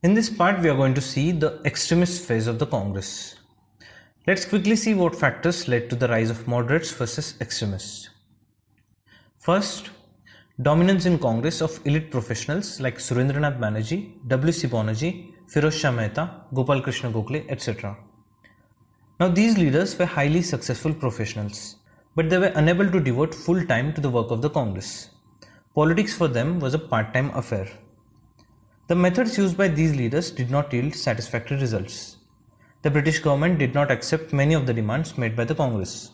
In this part, we are going to see the extremist phase of the Congress. Let's quickly see what factors led to the rise of moderates versus extremists. First, dominance in Congress of elite professionals like Surendranath Banerjee, W.C. Banerjee, Firoz Shah Mehta, Gopal Krishna Gokhale, etc. Now these leaders were highly successful professionals, but they were unable to devote full time to the work of the Congress. Politics for them was a part-time affair. The methods used by these leaders did not yield satisfactory results. The British government did not accept many of the demands made by the Congress.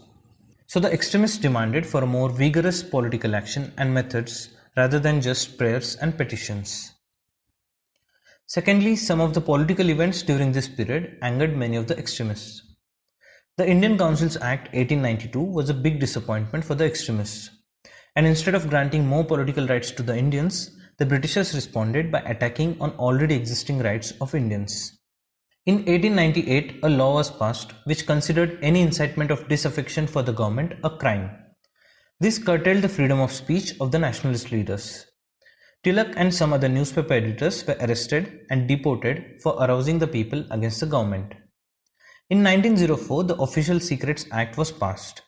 So the extremists demanded for a more vigorous political action and methods rather than just prayers and petitions. Secondly, some of the political events during this period angered many of the extremists. The Indian Councils Act 1892 was a big disappointment for the extremists, and instead of granting more political rights to the Indians, the Britishers responded by attacking on already existing rights of Indians. In 1898, a law was passed which considered any incitement of disaffection for the government a crime. This curtailed the freedom of speech of the nationalist leaders. Tilak and some other newspaper editors were arrested and deported for arousing the people against the government. In 1904, the Official Secrets Act was passed.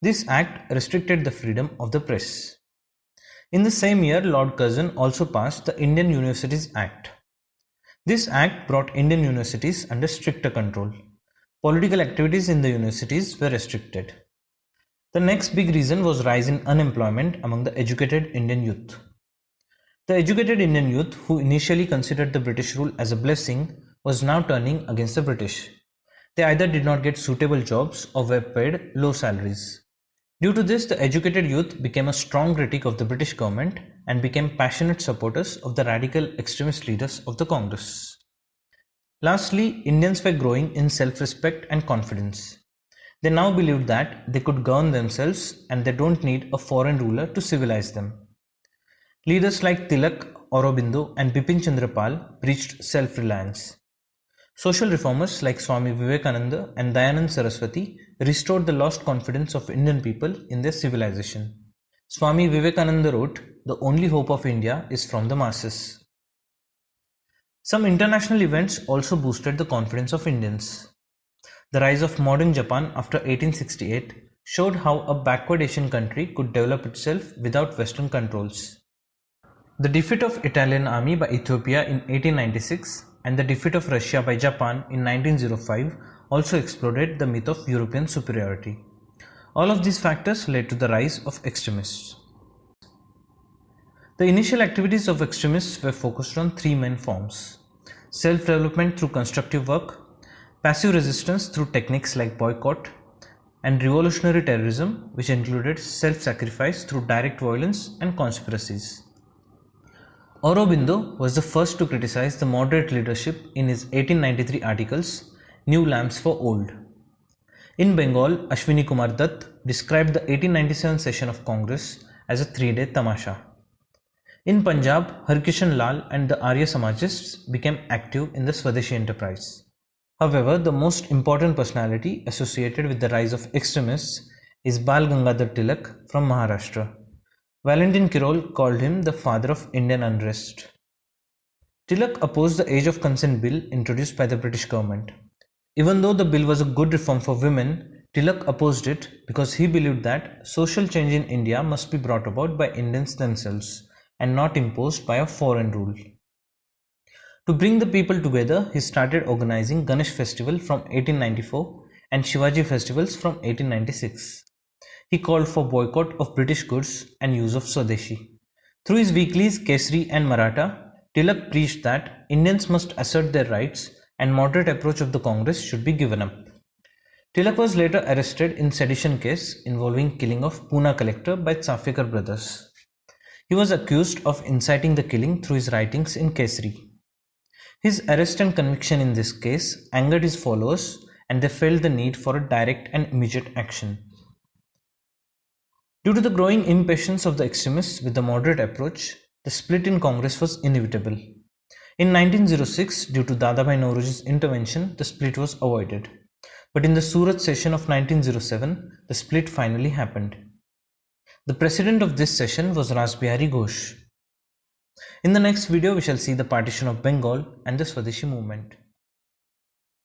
This act restricted the freedom of the press. In the same year, Lord Curzon also passed the Indian Universities Act. This act brought Indian universities under stricter control. Political activities in the universities were restricted. The next big reason was rise in unemployment among the educated Indian youth. The educated Indian youth, who initially considered the British rule as a blessing, was now turning against the British. They either did not get suitable jobs or were paid low salaries. Due to this, the educated youth became a strong critic of the British government and became passionate supporters of the radical extremist leaders of the Congress. Lastly, Indians were growing in self-respect and confidence. They now believed that they could govern themselves and they don't need a foreign ruler to civilize them. Leaders like Tilak, Aurobindo and Bipin Chandra Pal preached self-reliance. Social reformers like Swami Vivekananda and Dayanand Saraswati restored the lost confidence of Indian people in their civilization. Swami Vivekananda wrote, "The only hope of India is from the masses." Some international events also boosted the confidence of Indians. The rise of modern Japan after 1868 showed how a backward Asian country could develop itself without Western controls. The defeat of Italian army by Ethiopia in 1896 and the defeat of Russia by Japan in 1905 also exploded the myth of European superiority. All of these factors led to the rise of extremists. The initial activities of extremists were focused on three main forms: self-development through constructive work, passive resistance through techniques like boycott, and revolutionary terrorism, which included self-sacrifice through direct violence and conspiracies. Aurobindo was the first to criticize the moderate leadership in his 1893 articles, New Lamps for Old. In Bengal, Ashwini Kumar Dutt described the 1897 session of Congress as a three-day tamasha. In Punjab, Harkishan Lal and the Arya Samajists became active in the Swadeshi enterprise. However, the most important personality associated with the rise of extremists is Bal Gangadhar Tilak from Maharashtra. Valentin Kirol called him the father of Indian unrest. Tilak opposed the Age of Consent Bill introduced by the British government. Even though the bill was a good reform for women, Tilak opposed it because he believed that social change in India must be brought about by Indians themselves and not imposed by a foreign rule. To bring the people together, he started organizing Ganesh festival from 1894 and Shivaji festivals from 1896. He called for boycott of British goods and use of swadeshi. Through his weeklies Ch3 and Maratha, Tilak preached that Indians must assert their rights and moderate approach of the Congress should be given up. Tilak was later arrested in sedition case involving killing of Pune collector by Chafekar brothers. He was accused of inciting the killing through his writings in Ch3. His arrest and conviction in this case angered his followers and they felt the need for a direct and immediate action. Due to the growing impatience of the extremists with the moderate approach, the split in Congress was inevitable. In 1906, due to Dadabhai Naoroji's intervention, the split was avoided. But in the Surat session of 1907, the split finally happened. The president of this session was Rasbihari Ghosh. In the next video, we shall see the partition of Bengal and the Swadeshi movement.